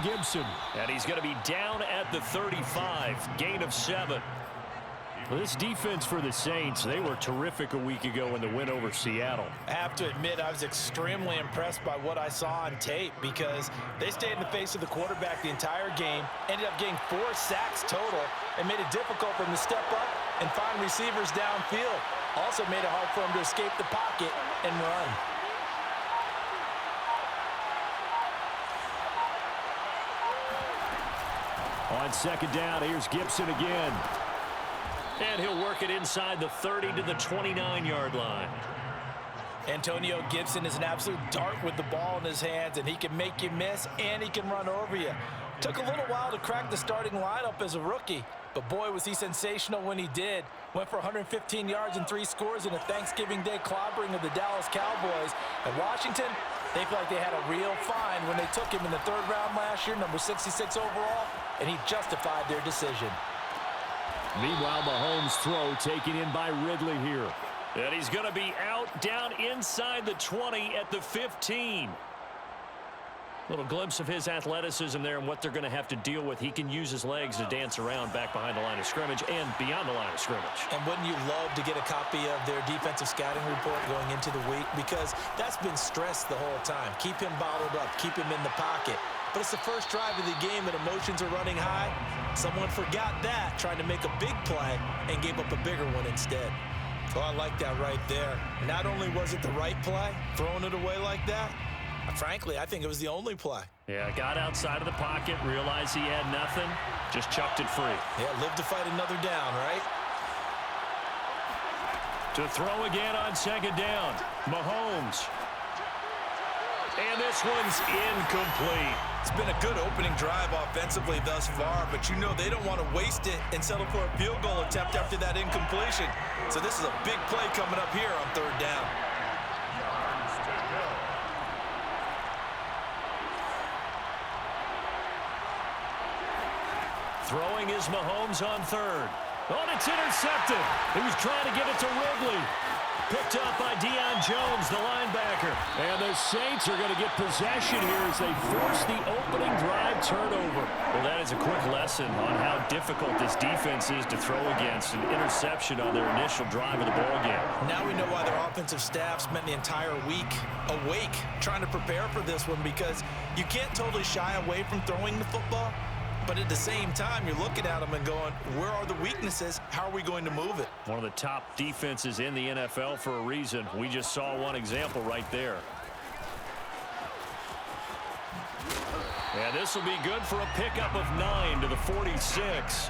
Gibson. And he's going to be down at the 35. Gain of 7. This defense for the Saints, they were terrific a week ago in the win over Seattle. I have to admit, I was extremely impressed by what I saw on tape because they stayed in the face of the quarterback the entire game, ended up getting 4 sacks total, and made it difficult for him to step up and find receivers downfield. Also made it hard for him to escape the pocket and run. On second down, here's Gibson again. And he'll work it inside the 30 to the 29-yard line. Antonio Gibson is an absolute dart with the ball in his hands, and he can make you miss, and he can run over you. Took a little while to crack the starting lineup as a rookie, but boy, was he sensational when he did. Went for 115 yards and 3 scores in a Thanksgiving Day clobbering of the Dallas Cowboys. And Washington, they feel like they had a real find when they took him in the 3rd round last year, number 66 overall, and he justified their decision. Meanwhile, Mahomes' throw taken in by Ridley here. And he's going to be out down inside the 20 at the 15. Little glimpse of his athleticism there and what they're going to have to deal with. He can use his legs to dance around back behind the line of scrimmage and beyond the line of scrimmage. And wouldn't you love to get a copy of their defensive scouting report going into the week? Because that's been stressed the whole time. Keep him bottled up. Keep him in the pocket. But it's the first drive of the game and emotions are running high. Someone forgot that, trying to make a big play, and gave up a bigger one instead. Oh, I like that right there. Not only was it the right play, throwing it away like that, frankly, I think it was the only play. Yeah, got outside of the pocket, realized he had nothing, just chucked it free. Yeah, live to fight another down, right? To throw again on second down, Mahomes. And this one's incomplete. It's been a good opening drive offensively thus far, but you know they don't want to waste it and settle for a field goal attempt after that incompletion. So this is a big play coming up here on 3rd down. Throwing is Mahomes on 3rd. Oh, and it's intercepted. He was trying to get it to Ridley. Picked up by Deion Jones, the linebacker. And the Saints are going to get possession here as they force the opening drive turnover. Well, that is a quick lesson on how difficult this defense is to throw against. An interception on their initial drive of the ballgame. Now we know why their offensive staff spent the entire week awake trying to prepare for this one, because you can't totally shy away from throwing the football. But at the same time, you're looking at them and going, where are the weaknesses? How are we going to move it? One of the top defenses in the NFL for a reason. We just saw one example right there. And this will be good for a pickup of 9 to the 46.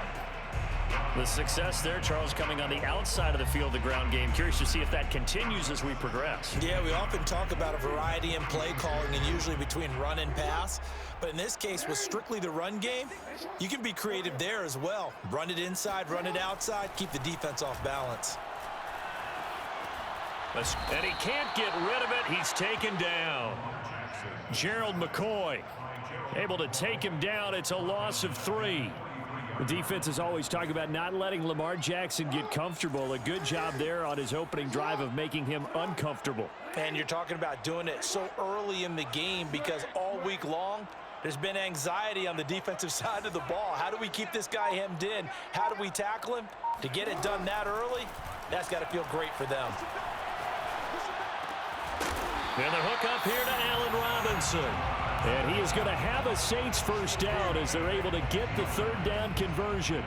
The success there, Charles, coming on the outside of the field, the ground game. Curious to see if that continues as we progress. Yeah, we often talk about a variety in play calling and usually between run and pass. But in this case, with strictly the run game, you can be creative there as well. Run it inside, run it outside, keep the defense off balance. And he can't get rid of it. He's taken down. Gerald McCoy able to take him down. It's a loss of 3. The defense is always talking about not letting Lamar Jackson get comfortable. A good job there on his opening drive of making him uncomfortable. And you're talking about doing it so early in the game, because all week long, there's been anxiety on the defensive side of the ball. How do we keep this guy hemmed in? How do we tackle him? To get it done that early, that's got to feel great for them. And the hook up here to Allen Robinson. And he is going to have a Saints first down as they're able to get the 3rd down conversion.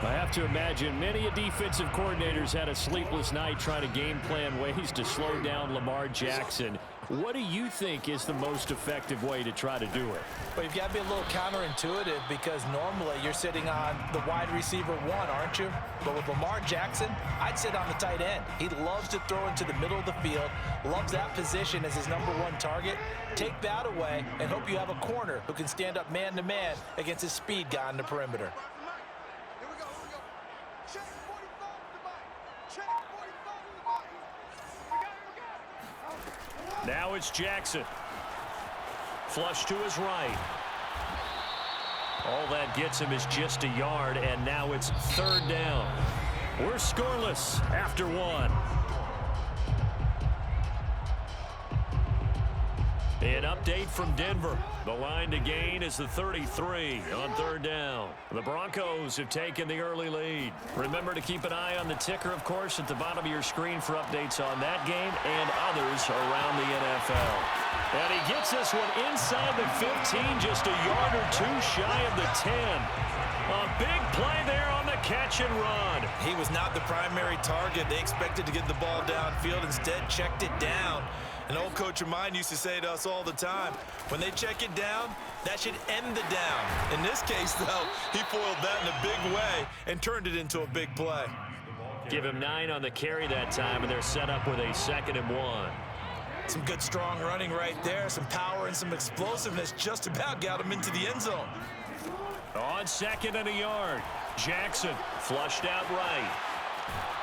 I have to imagine many a defensive coordinators had a sleepless night trying to game plan ways to slow down Lamar Jackson. What do you think is the most effective way to try to do it? Well, you've got to be a little counterintuitive, because normally you're sitting on the wide receiver 1, aren't you? But with Lamar Jackson, I'd sit on the tight end. He loves to throw into the middle of the field, loves that position as his #1 target. Take that away and hope you have a corner who can stand up man-to-man against his speed guy on the perimeter. Now it's Jackson. Flush to his right. All that gets him is just a yard, and now it's 3rd down. We're scoreless after 1. An update from Denver. The line to gain is the 33 on third down. The Broncos have taken the early lead. Remember to keep an eye on the ticker, of course, at the bottom of your screen for updates on that game and others around the NFL. And he gets this one inside the 15, just a yard or two shy of the 10. A big play there on the catch and run. He was not the primary target. They expected to get the ball downfield. Instead, checked it down. An old coach of mine used to say to us all the time, when they check it down, that should end the down. In this case, though, he foiled that in a big way and turned it into a big play. Give him 9 on the carry that time, and they're set up with a 2nd and 1. Some good, strong running right there. Some power and some explosiveness just about got him into the end zone. On 2nd and a yard, Jackson flushed out right.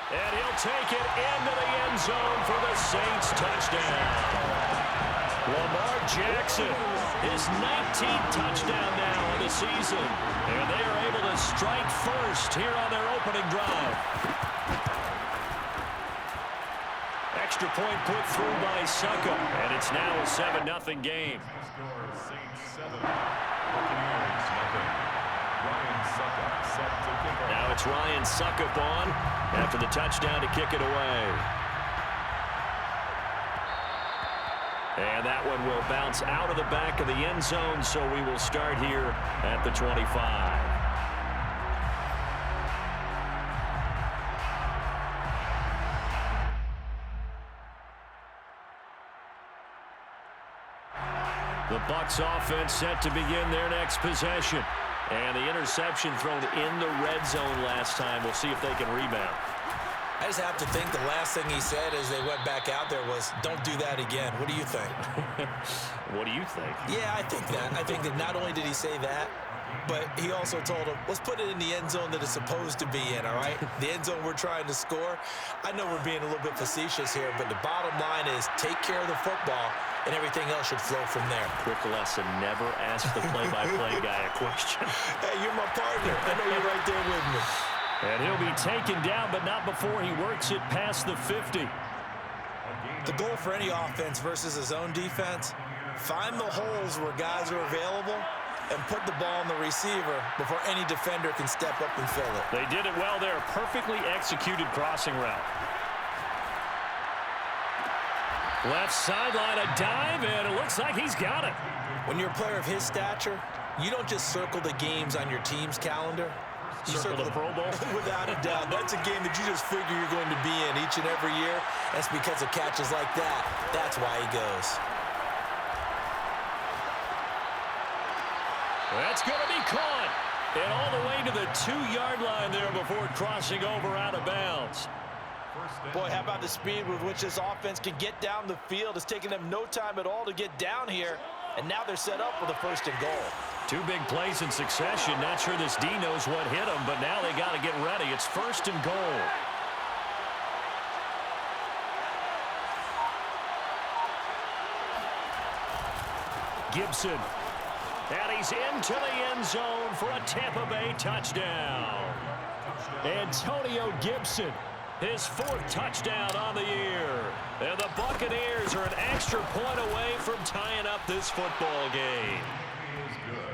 And he'll take it into the end zone for the Saints touchdown. Lamar Jackson, his 19th touchdown now of the season. And they are able to strike first here on their opening drive. Extra point put through by Suckup. And it's now a 7-0 game. Now it's Ryan Suckup on after the touchdown to kick it away. And that one will bounce out of the back of the end zone, so we will start here at the 25. The Bucs offense set to begin their next possession. And the interception thrown in the red zone last time. We'll see if they can rebound. I just have to think the last thing he said as they went back out there was, don't do that again. What do you think? What do you think? Yeah, I think that. I think that not only did he say that, but he also told him, let's put it in the end zone that it's supposed to be in, all right? The end zone we're trying to score. I know we're being a little bit facetious here, but the bottom line is take care of the football, and everything else should flow from there. Quick lesson, never ask the play-by-play guy a question. Hey, you're my partner. I know you're right there with me. And he'll be taken down, but not before he works it past the 50. The goal for any offense versus a zone defense, find the holes where guys are available and put the ball on the receiver before any defender can step up and fill it. They did it well there. Perfectly executed crossing route. Left sideline, a dive, and it looks like he's got it. When you're a player of his stature, you don't just circle the games on your team's calendar. You circle the Pro Bowl? Without a doubt. That's a game that you just figure you're going to be in each and every year. That's because of catches like that. That's why he goes. That's going to be caught. And all the way to the 2-yard line there before crossing over out of bounds. Boy, how about the speed with which this offense can get down the field? It's taken them no time at all to get down here, and now they're set up with a 1st and goal. 2 big plays in succession. Not sure this D knows what hit him, but now they got to get ready. It's 1st and goal. Gibson. And he's into the end zone for a Tampa Bay touchdown. Antonio Gibson, his 4th touchdown on the year. And the Buccaneers are an extra point away from tying up this football game.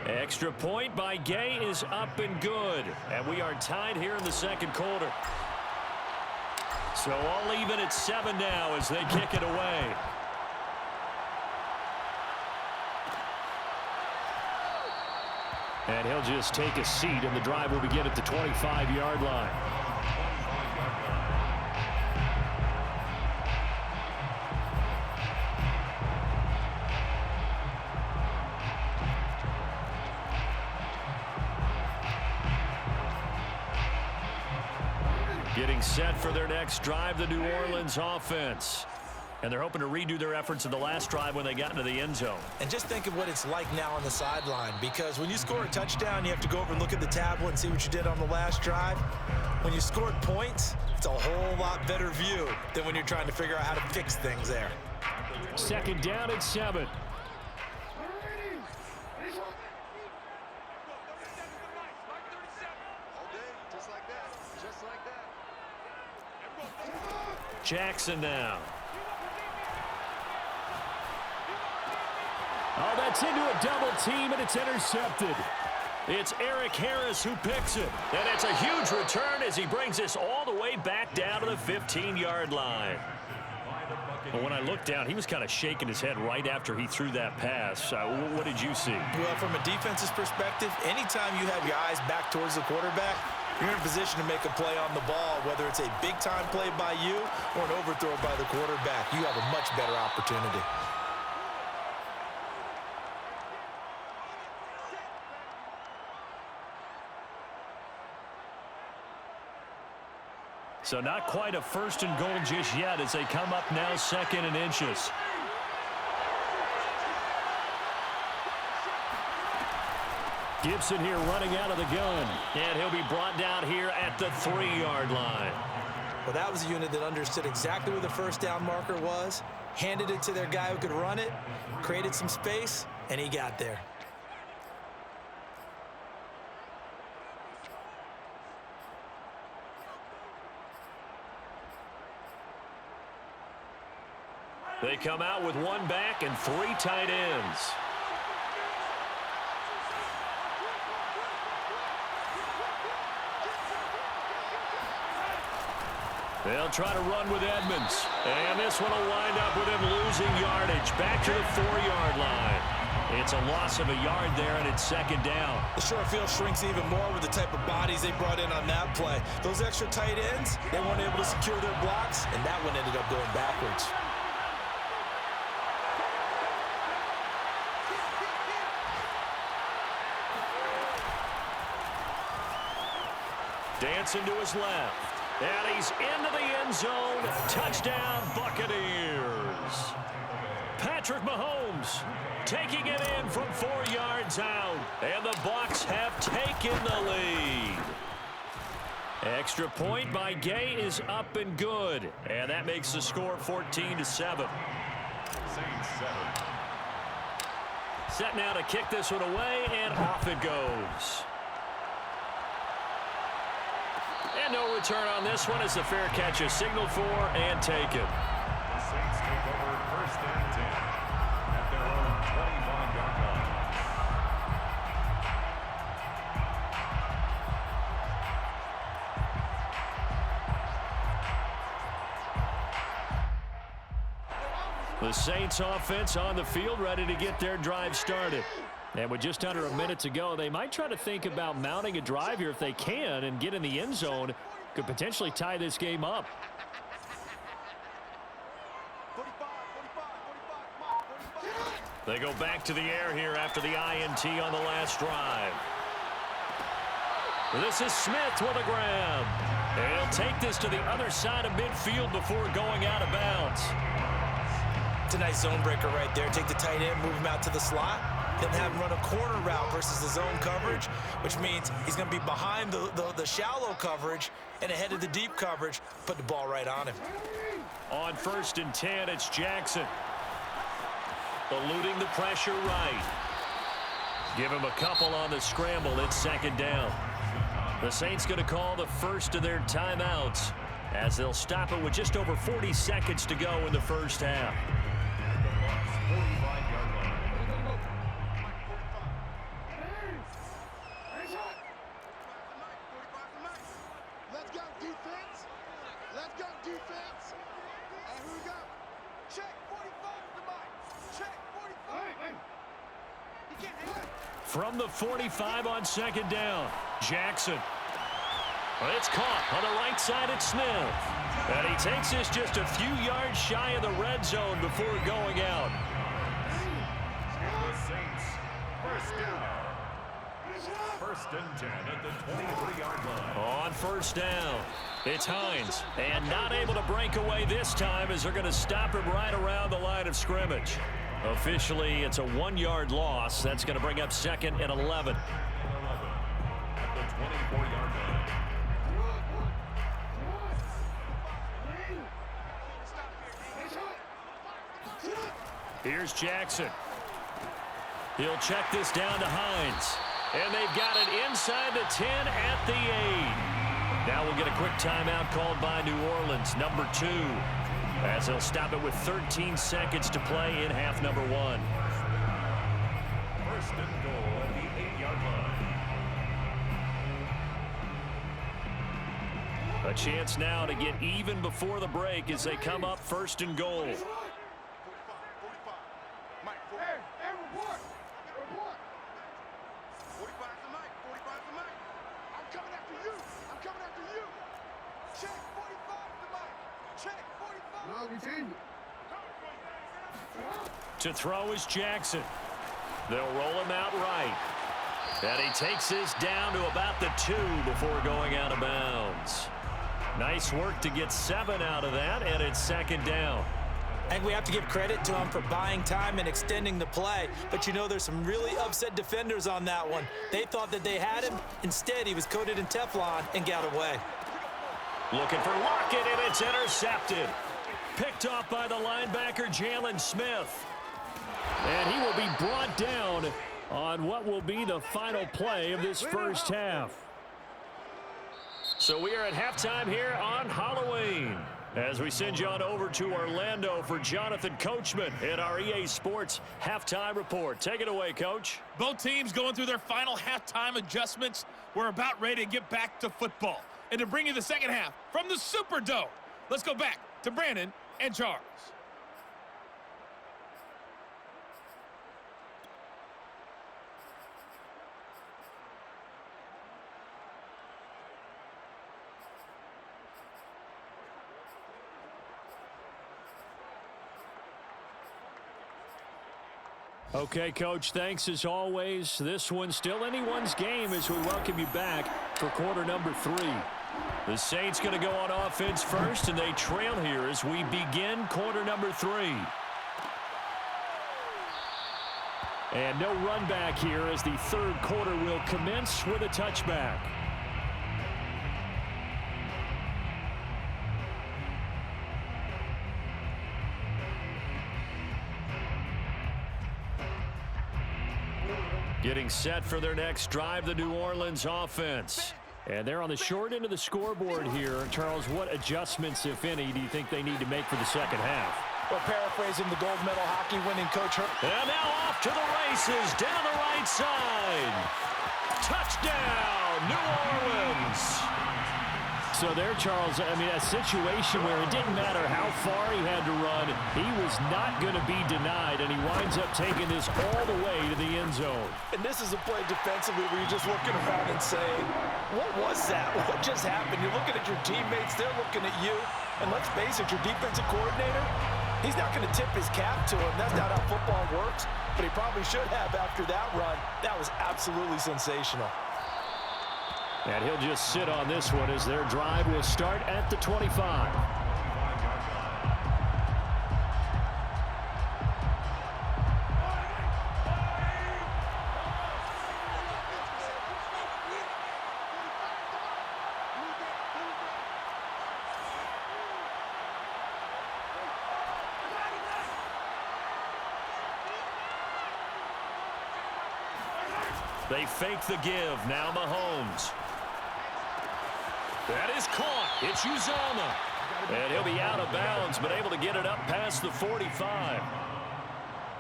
Extra point by Gay is up and good. And we are tied here in the 2nd quarter. So all even at 7 now as they kick it away. And he'll just take a seat, and the drive will begin at the 25-yard line. Getting set for their next drive, the New Orleans offense. And they're hoping to redo their efforts in the last drive when they got into the end zone. And just think of what it's like now on the sideline, because when you score a touchdown, you have to go over and look at the tablet and see what you did on the last drive. When you scored points, it's a whole lot better view than when you're trying to figure out how to fix things there. 2nd down and 7. Jackson now. Gets into a double team, and it's intercepted. It's Eric Harris who picks it. And it's a huge return as he brings this all the way back down to the 15-yard line. Well, when I looked down, he was kind of shaking his head right after he threw that pass. What did you see? Well, from a defense's perspective, anytime you have your eyes back towards the quarterback, you're in a position to make a play on the ball, whether it's a big-time play by you or an overthrow by the quarterback. You have a much better opportunity. So not quite a first and goal just yet as they come up now 2nd and inches. Gibson here running out of the gun. And he'll be brought down here at the 3-yard line. Well, that was a unit that understood exactly where the first down marker was, handed it to their guy who could run it, created some space, and he got there. They come out with 1 back and 3 tight ends. They'll try to run with Edmonds. And this one will wind up with him losing yardage back to the 4-yard line. It's a loss of a yard there, and it's 2nd down. The short field shrinks even more with the type of bodies they brought in on that play. Those extra tight ends, they weren't able to secure their blocks, and that one ended up going backwards. Dancing to his left. And he's into the end zone. Touchdown, Buccaneers. Patrick Mahomes taking it in from 4 yards out. And the Bucs have taken the lead. Extra point by Gay is up and good. And that makes the score 14-7. Set now to kick this one away, and off it goes. And no return on this one as the fair catch is signaled for and taken. The Saints take over 1st and 10 at their own 25-yard line. The Saints offense on the field ready to get their drive started. And with just under a minute to go, they might try to think about mounting a drive here if they can and get in the end zone. Could potentially tie this game up. They go back to the air here after the INT on the last drive. This is Smith with a grab. And he'll take this to the other side of midfield before going out of bounds. It's a nice zone breaker right there. Take the tight end, move him out to the slot. Then have him run a corner route versus the zone coverage, which means he's going to be behind the shallow coverage and ahead of the deep coverage. Put the ball right on him. On 1st and 10, it's Jackson. Eluding the pressure right. Give him a couple on the scramble. It's 2nd down. The Saints going to call the first of their timeouts as they'll stop it with just over 40 seconds to go in the first half. From the 45 on 2nd down, Jackson. It's caught on the right side at Smith. And he takes this just a few yards shy of the red zone before going out. The Saints, 1st down. 1st and 10 at the 23-yard line. On 1st down, it's Hines. And not able to break away this time as they're going to stop him right around the line of scrimmage. Officially, it's a 1-yard loss. That's going to bring up 2nd and 11. At the 24-yard line. Here's Jackson. He'll check this down to Hines. And they've got it inside the 10 at the 8. Now we'll get a quick timeout called by New Orleans, number 2. As they'll stop it with 13 seconds to play in half number 1. A chance now to get even before the break as they come up first and goal. To throw is Jackson. They'll roll him out right. And he takes this down to about the 2 before going out of bounds. Nice work to get 7 out of that, and it's second down. I think we have to give credit to him for buying time and extending the play. But, you know, there's some really upset defenders on that one. They thought that they had him. Instead, he was coated in Teflon and got away. Looking for Lockett, and it's intercepted. Picked off by the linebacker, Jalen Smith. And he will be brought down on what will be the final play of this first half. So we are at halftime here on Halloween, as we send you on over to Orlando for Jonathan Coachman in our EA Sports Halftime Report. Take it away, Coach. Both teams going through their final halftime adjustments. We're about ready to get back to football. And to bring you the second half from the Superdome, let's go back to Brandon and Charles. Okay, Coach, thanks as always. This one's still anyone's game as we welcome you back for quarter number 3. The Saints going to go on offense first, and they trail here as we begin quarter number 3. And no run back here as the third quarter will commence with a touchback. Getting set for their next drive, the New Orleans offense. And they're on the short end of the scoreboard here. Charles, what adjustments, if any, do you think they need to make for the second half? Well, paraphrasing the gold medal hockey winning coach. And now off to the races down the right side. Touchdown, New Orleans. So there, Charles, I mean, a situation where it didn't matter how far he had to run, he was not going to be denied, and he winds up taking this all the way to the end zone. And this is a play defensively where you're just looking around and saying, what was that? What just happened? You're looking at your teammates, they're looking at you. And let's face it, your defensive coordinator, he's not going to tip his cap to him. That's not how football works, but he probably should have after that run. That was absolutely sensational. And he'll just sit on this one as their drive will start at the 25. They fake the give. Now Mahomes. That is caught. It's Uzama. And he'll be out of bounds, but able to get it up past the 45.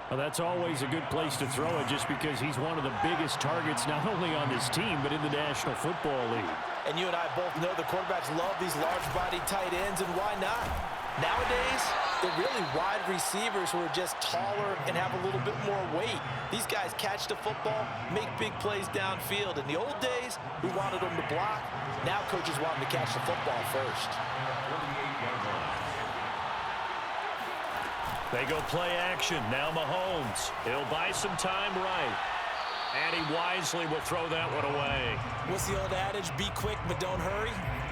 Well, that's always a good place to throw it just because he's one of the biggest targets not only on this team but in the National Football League. And you and I both know the quarterbacks love these large-bodied tight ends, and why not? Nowadays, they're really wide receivers who are just taller and have a little bit more weight. These guys catch the football, make big plays downfield. In the old days, we wanted them to block. Now coaches want them to catch the football first. They go play action. Now Mahomes. He'll buy some time right. And he wisely will throw that one away. What's the old adage? Be quick, but don't hurry.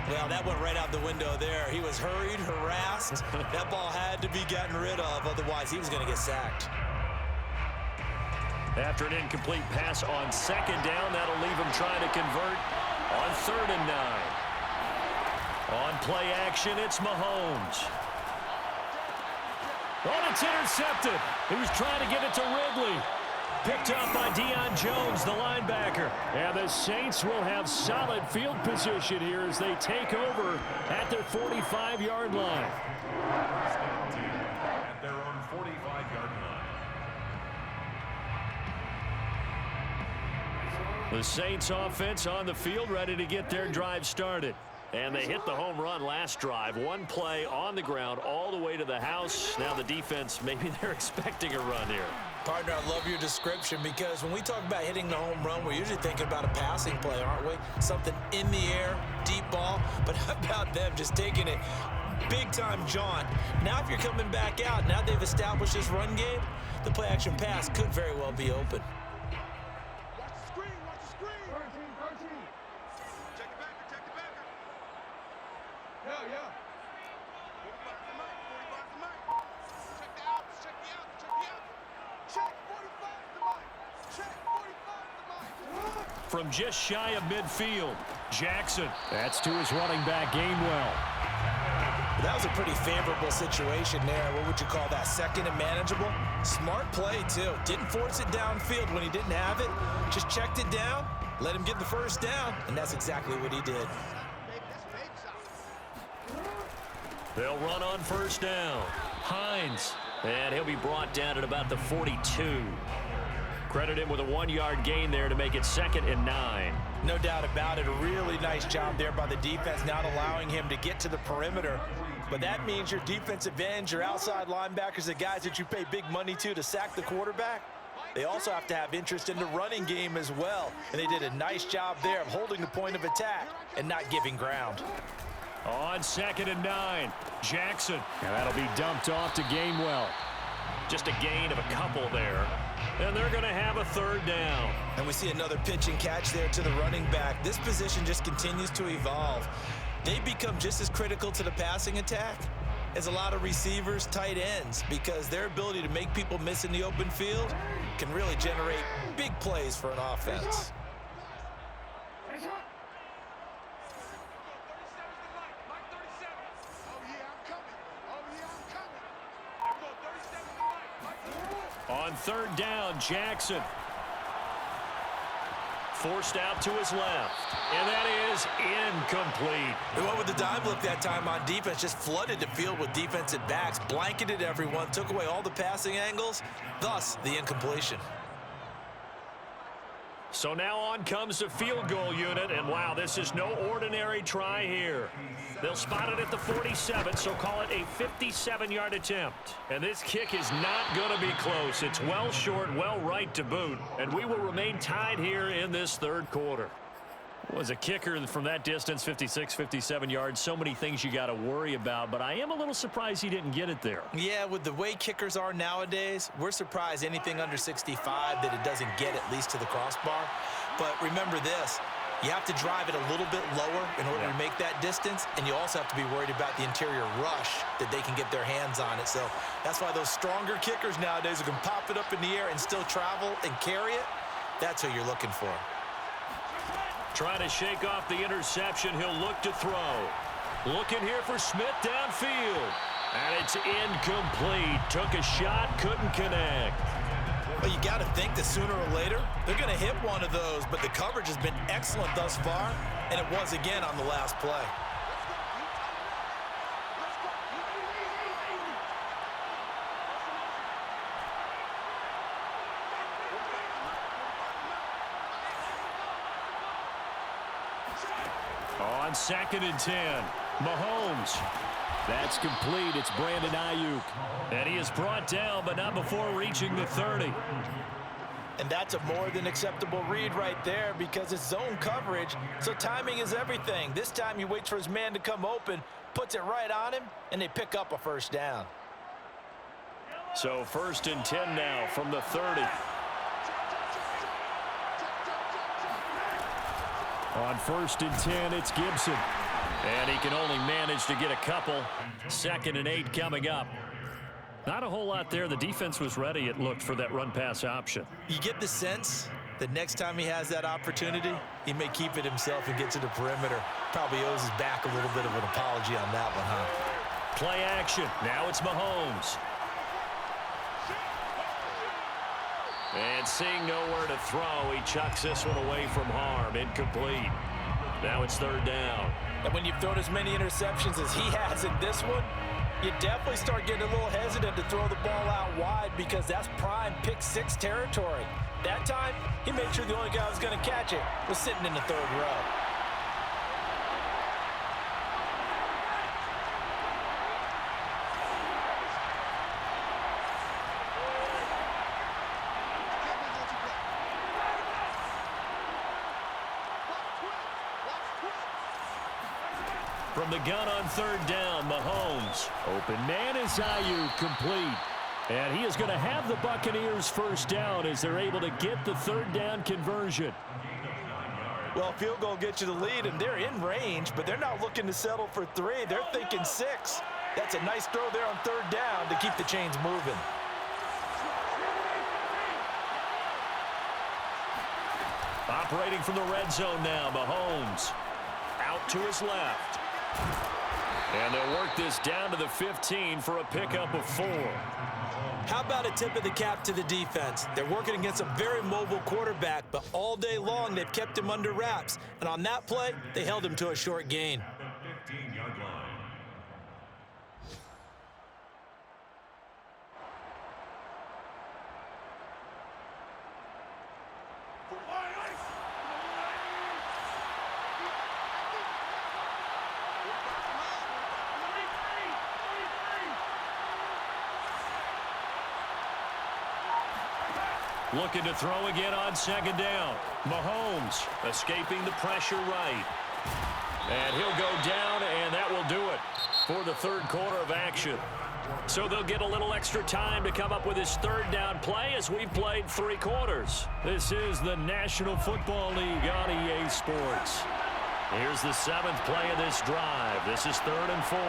Well, that went right out the window there. He was hurried, harassed. That ball had to be gotten rid of, otherwise he was going to get sacked. After an incomplete pass on second down, that'll leave him trying to convert on 3rd and 9. On play action, it's Mahomes. Oh, it's intercepted. He was trying to get it to Ridley. Picked up by Deion Jones, the linebacker. And the Saints will have solid field position here as they take over at their 45-yard line. At their own 45-yard line. The Saints offense on the field ready to get their drive started. And they hit the home run last drive. One play on the ground all the way to the house. Now the defense, maybe they're expecting a run here. Partner, I love your description because when we talk about hitting the home run, we're usually thinking about a passing play, aren't we? Something in the air, deep ball. But how about them just taking it big-time jaunt? Now if you're coming back out, now they've established this run game, the play-action pass could very well be open. Watch the screen, watch the screen. 13. Check the backer, check the backer. Yeah. 45 the mic, 45 the mic. Check the outs, check the outs, check the outs. Check 45 the mic. Check 45 the mic. From just shy of midfield, Jackson. That's to his running back, Gainwell. That was a pretty favorable situation there. What would you call that? Second and manageable? Smart play, too. Didn't force it downfield when he didn't have it. Just checked it down, let him get the first down, and that's exactly what he did. They'll run on first down. Hines. And he'll be brought down at about the 42. Credit him with a 1-yard gain there to make it 2nd and 9. No doubt about it. A really nice job there by the defense, not allowing him to get to the perimeter. But that means your defensive ends, your outside linebackers, the guys that you pay big money to sack the quarterback, they also have to have interest in the running game as well. And they did a nice job there of holding the point of attack and not giving ground. On 2nd and 9, Jackson. And that'll be dumped off to Gainwell. Just a gain of a couple there. And they're going to have a 3rd down. And we see another pitch and catch there to the running back. This position just continues to evolve. They become just as critical to the passing attack as a lot of receivers, tight ends, because their ability to make people miss in the open field can really generate big plays for an offense. On 3rd down, Jackson. Forced out to his left. And that is incomplete. They went with the dime look that time on defense, just flooded the field with defensive backs, blanketed everyone, took away all the passing angles, thus the incompletion. So now on comes the field goal unit, and wow, this is no ordinary try here. They'll spot it at the 47, so call it a 57-yard attempt. And this kick is not going to be close. It's well short, well right to boot, and we will remain tied here in this 3rd quarter. Was a kicker from that distance, 56, 57 yards. So many things you got to worry about, but I am a little surprised he didn't get it there. Yeah, with the way kickers are nowadays, we're surprised anything under 65 that it doesn't get at least to the crossbar. But remember this, you have to drive it a little bit lower in order to make that distance, and you also have to be worried about the interior rush that they can get their hands on it. So that's why those stronger kickers nowadays who can pop it up in the air and still travel and carry it, that's who you're looking for. Trying to shake off the interception. He'll look to throw. Looking here for Smith downfield. And it's incomplete. Took a shot, couldn't connect. Well, you got to think that sooner or later, they're going to hit one of those, but the coverage has been excellent thus far, and it was again on the last play. On 2nd and 10, Mahomes. That's complete. It's Brandon Ayuk. And he is brought down, but not before reaching the 30. And that's a more than acceptable read right there because it's zone coverage, so timing is everything. This time he waits for his man to come open, puts it right on him, and they pick up a 1st down. So 1st and 10 now from the 30. On 1st and 10, it's Gibson. And he can only manage to get a couple. 2nd and 8 coming up. Not a whole lot there. The defense was ready, it looked, for that run-pass option. You get the sense that next time he has that opportunity, he may keep it himself and get to the perimeter. Probably owes his back a little bit of an apology on that one, huh? Play action. Now it's Mahomes. And seeing nowhere to throw, he chucks this one away from harm. Incomplete. Now it's 3rd down. And when you've thrown as many interceptions as he has in this one, you definitely start getting a little hesitant to throw the ball out wide because that's prime pick-6 territory. That time, he made sure the only guy who was going to catch it was sitting in the 3rd row. From the gun on third down, Mahomes. Open man is Ayuk, complete. And he is going to have the Buccaneers first down as they're able to get the third down conversion. Well, field goal gets you the lead, and they're in range, but they're not looking to settle for 3. They're thinking 6. That's a nice throw there on third down to keep the chains moving. Operating from the red zone now, Mahomes. Out to his left. And they'll work this down to the 15 for a pickup of 4. How about a tip of the cap to the defense? They're working against a very mobile quarterback, but all day long they've kept him under wraps. And on that play, they held him to a short gain. The 15-yard line. Looking to throw again on second down. Mahomes escaping the pressure right. And he'll go down, and that will do it for the third quarter of action. So they'll get a little extra time to come up with his third down play as we've played 3 quarters. This is the National Football League on EA Sports. Here's the 7th play of this drive. This is 3rd and 4.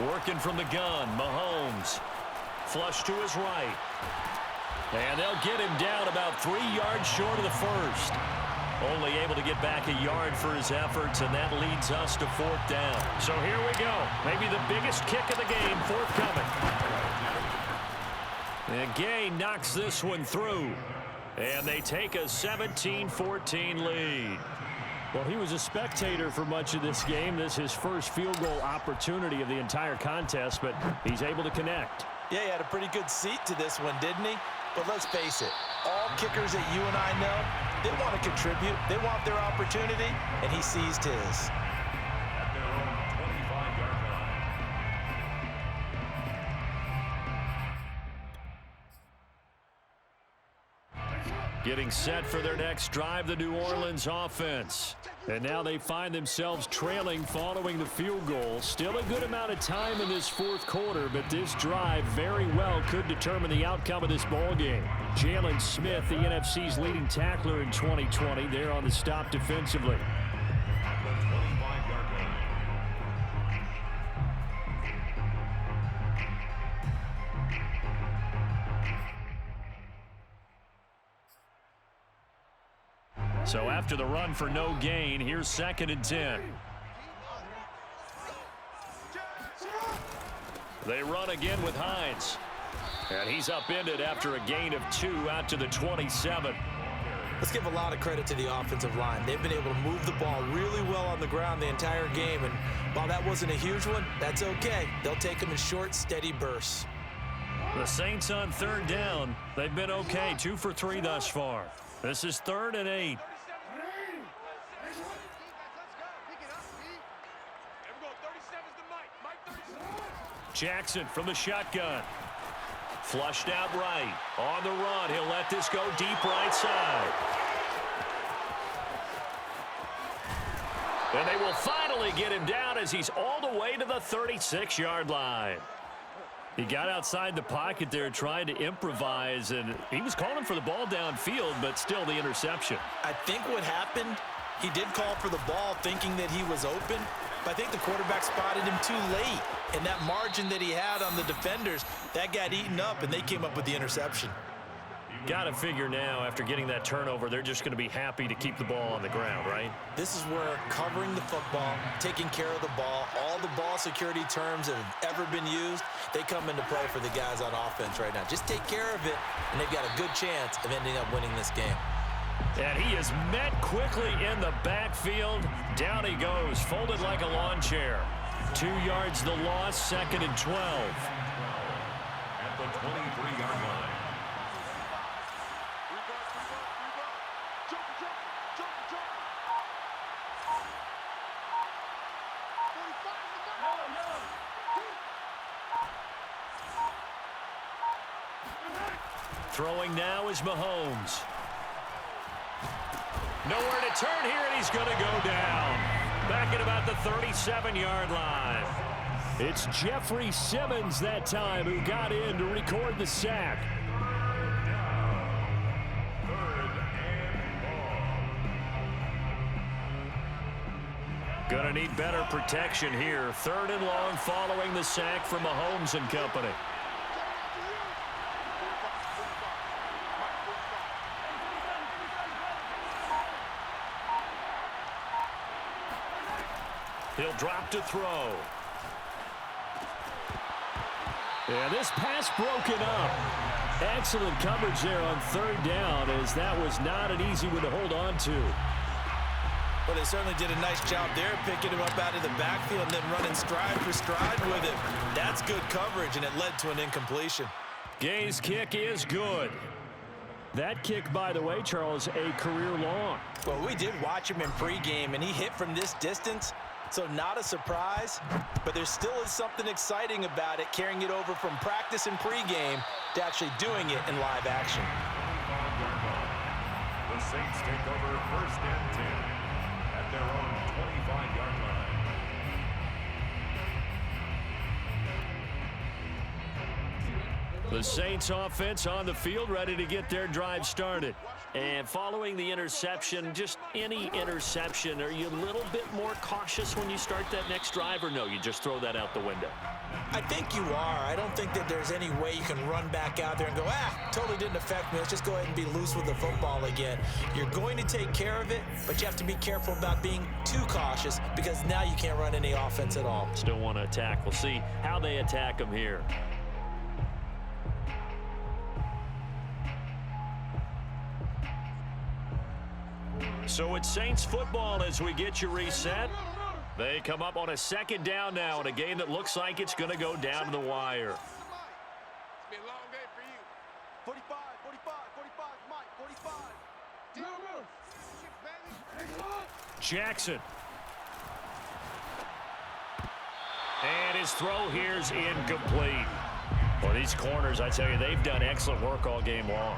Working from the gun, Mahomes. Flush to his right. And they'll get him down about 3 yards short of the first. Only able to get back a yard for his efforts, and that leads us to 4th down. So here we go. Maybe the biggest kick of the game forthcoming. And Gay knocks this one through. And they take a 17-14 lead. Well, he was a spectator for much of this game. This is his first field goal opportunity of the entire contest, but he's able to connect. Yeah, he had a pretty good seat to this one, didn't he? But let's face it, all kickers that you and I know, they want to contribute. They want their opportunity, and he seized his. At their own 25-yard line. Getting set for their next drive, the New Orleans offense. And now they find themselves trailing following the field goal. Still a good amount of time in this 4th quarter, but this drive very well could determine the outcome of this ball game. Jalen Smith, the NFC's leading tackler in 2020, there on the stop defensively. At the 25-yard line. So after the run for no gain, here's 2nd and 10. They run again with Hines. And he's upended after a gain of 2 out to the 27. Let's give a lot of credit to the offensive line. They've been able to move the ball really well on the ground the entire game. And while that wasn't a huge one, that's okay. They'll take them in short, steady bursts. The Saints on 3rd down. They've been okay, 2 for 3 thus far. This is 3rd and 8. Jackson from the shotgun. Flushed out right. On the run. He'll let this go deep right side. And they will finally get him down as he's all the way to the 36-yard line. He got outside the pocket there trying to improvise, and he was calling for the ball downfield, but still the interception. I think what happened, he did call for the ball thinking that he was open, but I think the quarterback spotted him too late. And that margin that he had on the defenders, that got eaten up, and they came up with the interception. Got to figure now, after getting that turnover, they're just going to be happy to keep the ball on the ground, right? This is where covering the football, taking care of the ball, all the ball security terms that have ever been used, they come into play for the guys on offense right now. Just take care of it, and they've got a good chance of ending up winning this game. And he is met quickly in the backfield. Down he goes, folded like a lawn chair. 2 yards the loss, 2nd and 12. At the 23-yard line. Throwing now is Mahomes. Nowhere to turn here, and he's going to go down. Back at about the 37-yard line. It's Jeffrey Simmons that time who got in to record the sack. Going to need better protection here. 3rd and long following the sack from Mahomes and company. He'll drop to throw. Yeah, this pass broken up. Excellent coverage there on 3rd down, as that was not an easy one to hold on to. Well, they certainly did a nice job there, picking him up out of the backfield and then running stride for stride with him. That's good coverage, and it led to an incompletion. Gay's kick is good. That kick, by the way, Charles, a career long. Well, we did watch him in pregame, and he hit from this distance, so not a surprise. But there still is something exciting about it, carrying it over from practice and pregame to actually doing it in live action. The Saints take over 1st and 10 at their own 25-yard line. The Saints offense on the field, ready to get their drive started. And following the interception, just any interception, are you a little bit more cautious when you start that next drive, or no, you just throw that out the window? I think you are. I don't think that there's any way you can run back out there and go, totally didn't affect me. Let's just go ahead and be loose with the football again. You're going to take care of it, but you have to be careful about being too cautious, because now you can't run any offense at all. Still want to attack. We'll see how they attack them here. So it's Saints football as we get you reset. They come up on a 2nd down now in a game that looks like it's going to go down to the wire. It's been a long day for you. 45, 45, 45, Mike, 45. Jackson. And his throw here's incomplete. Well, these corners, I tell you, they've done excellent work all game long.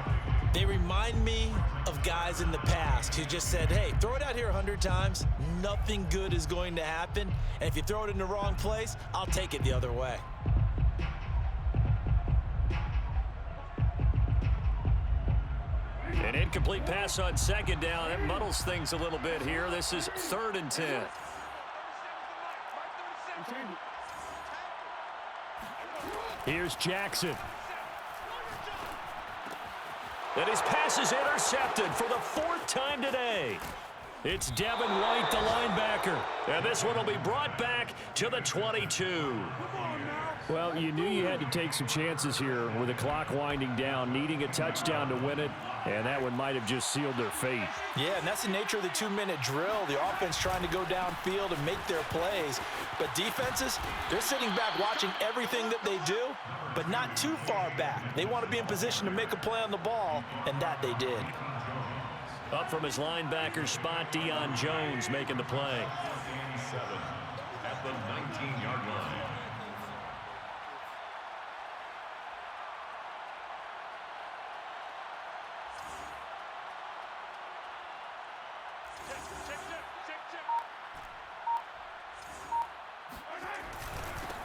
They remind me of guys in the past who just said, hey, throw it out here 100 times. Nothing good is going to happen. And if you throw it in the wrong place, I'll take it the other way. An incomplete pass on 2nd down. That muddles things a little bit here. This is 3rd and 10. Here's Jackson. And his pass is intercepted for the 4th time today. It's Devin White, the linebacker. And this one will be brought back to the 22. Well, you knew you had to take some chances here with the clock winding down, needing a touchdown to win it, and that one might have just sealed their fate. Yeah, and that's the nature of the 2-minute drill. The offense trying to go downfield and make their plays. But defenses, they're sitting back watching everything that they do, but not too far back. They want to be in position to make a play on the ball, and that they did. Up from his linebacker spot, Deion Jones making the play. 7 at the 19-yard line.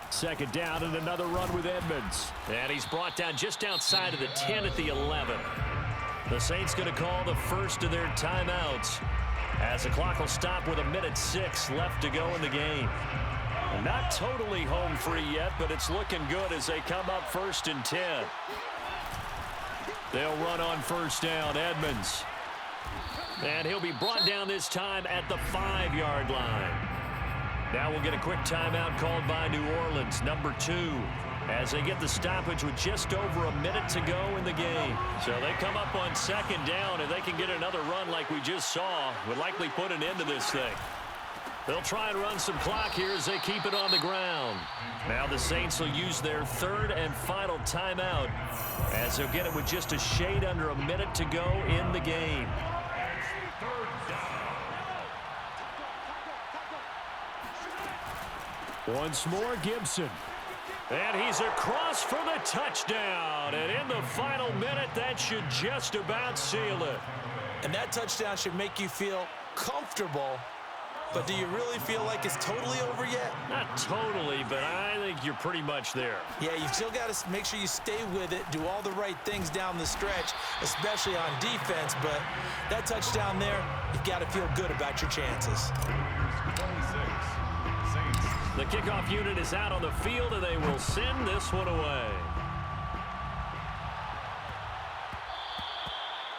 Second down and another run with Edmonds. And he's brought down just outside of the 10 at the 11. The Saints going to call the first of their timeouts as the clock will stop with 1:06 left to go in the game. Not totally home free yet, but it's looking good as they come up 1st and 10. They'll run on 1st down, Edmonds. And he'll be brought down this time at the 5-yard line. Now we'll get a quick timeout called by New Orleans, number 2, as they get the stoppage with just over a minute to go in the game. So they come up on 2nd down, and they can get another run like we just saw. Would likely put an end to this thing. They'll try and run some clock here as they keep it on the ground. Now the Saints will use their 3rd and final timeout as they'll get it with just a shade under a minute to go in the game. Once more, Gibson. And he's across for the touchdown. And in the final minute, that should just about seal it. And that touchdown should make you feel comfortable. But do you really feel like it's totally over yet? Not totally, but I think you're pretty much there. Yeah, you've still got to make sure you stay with it, do all the right things down the stretch, especially on defense. But that touchdown there, you've got to feel good about your chances. 26, Saints. The kickoff unit is out on the field, and they will send this one away.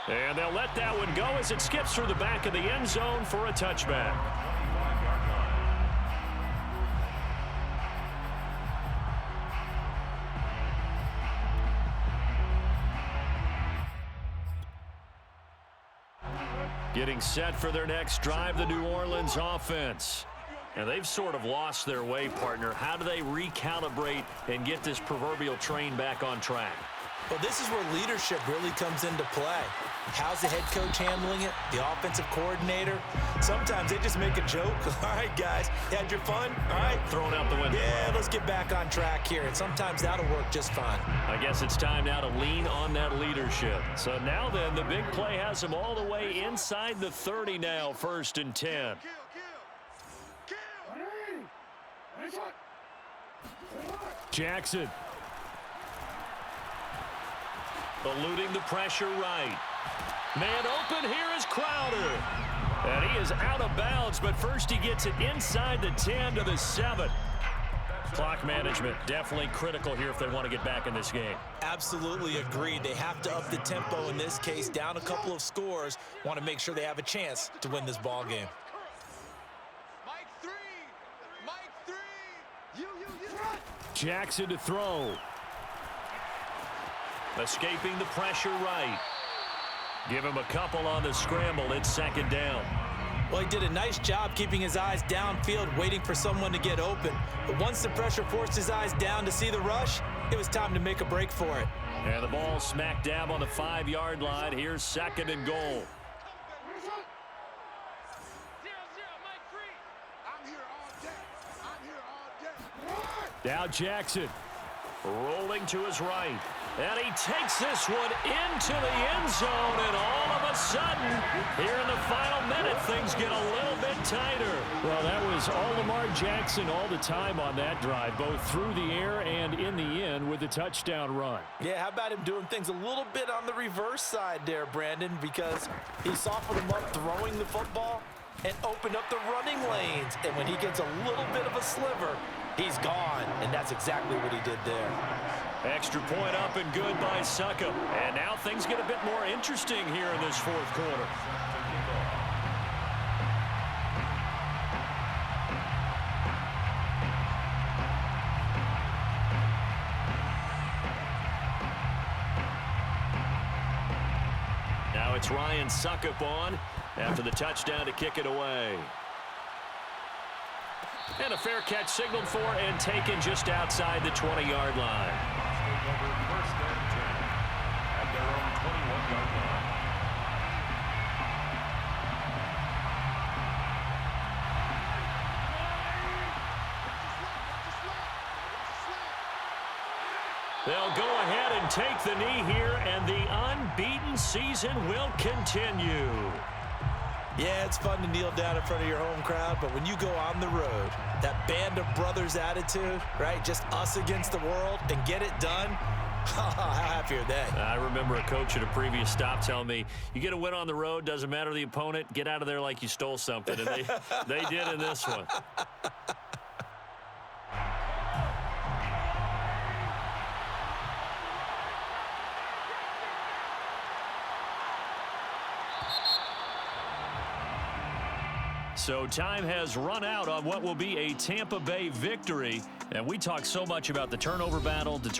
And they'll let that one go as it skips through the back of the end zone for a touchback. Getting set for their next drive, the New Orleans offense. And they've sort of lost their way, partner. How do they recalibrate and get this proverbial train back on track? Well, this is where leadership really comes into play. How's the head coach handling it? The offensive coordinator? Sometimes they just make a joke. All right, guys, you had your fun? All right. Thrown out the window. Yeah, let's get back on track here. And sometimes that'll work just fine. I guess it's time now to lean on that leadership. So now then, the big play has them all the way inside the 30 now, 1st and 10. Jackson. Eluding the pressure right. Man open, here is Crowder. And he is out of bounds, but first he gets it inside the 10 to the 7. Clock management definitely critical here if they want to get back in this game. Absolutely agreed. They have to up the tempo in this case, down a couple of scores. Want to make sure they have a chance to win this ball game. Mike 3. Mike 3. You. Jackson to throw. Escaping the pressure right. Give him a couple on the scramble. It's 2nd down. Well, he did a nice job keeping his eyes downfield, waiting for someone to get open. But once the pressure forced his eyes down to see the rush, it was time to make a break for it. And the ball smack dab on the 5-yard line. Here's 2nd and goal. 0-0, Mike 3. I'm here all day. Now Jackson rolling to his right. And he takes this one into the end zone, and all of a sudden, here in the final minute, things get a little bit tighter. Well, that was all Lamar Jackson all the time on that drive, both through the air and in the end with the touchdown run. Yeah, how about him doing things a little bit on the reverse side there, Brandon, because he softened him up throwing the football and opened up the running lanes. And when he gets a little bit of a sliver, he's gone, and that's exactly what he did there. Extra point up and good by Suckup. And now things get a bit more interesting here in this 4th quarter. Now it's Ryan Suckup on after the touchdown to kick it away. And a fair catch signaled for and taken just outside the 20-yard line. Over 1st and 10 at their own 21-yard line. They'll go ahead and take the knee here, and the unbeaten season will continue. Yeah, it's fun to kneel down in front of your home crowd, but when you go on the road, that band of brothers attitude, right, just us against the world, and get it done, how happy are they? I remember a coach at a previous stop telling me, you get a win on the road, doesn't matter the opponent, get out of there like you stole something, and they did in this one. So time has run out on what will be a Tampa Bay victory. And we talk so much about the turnover battle,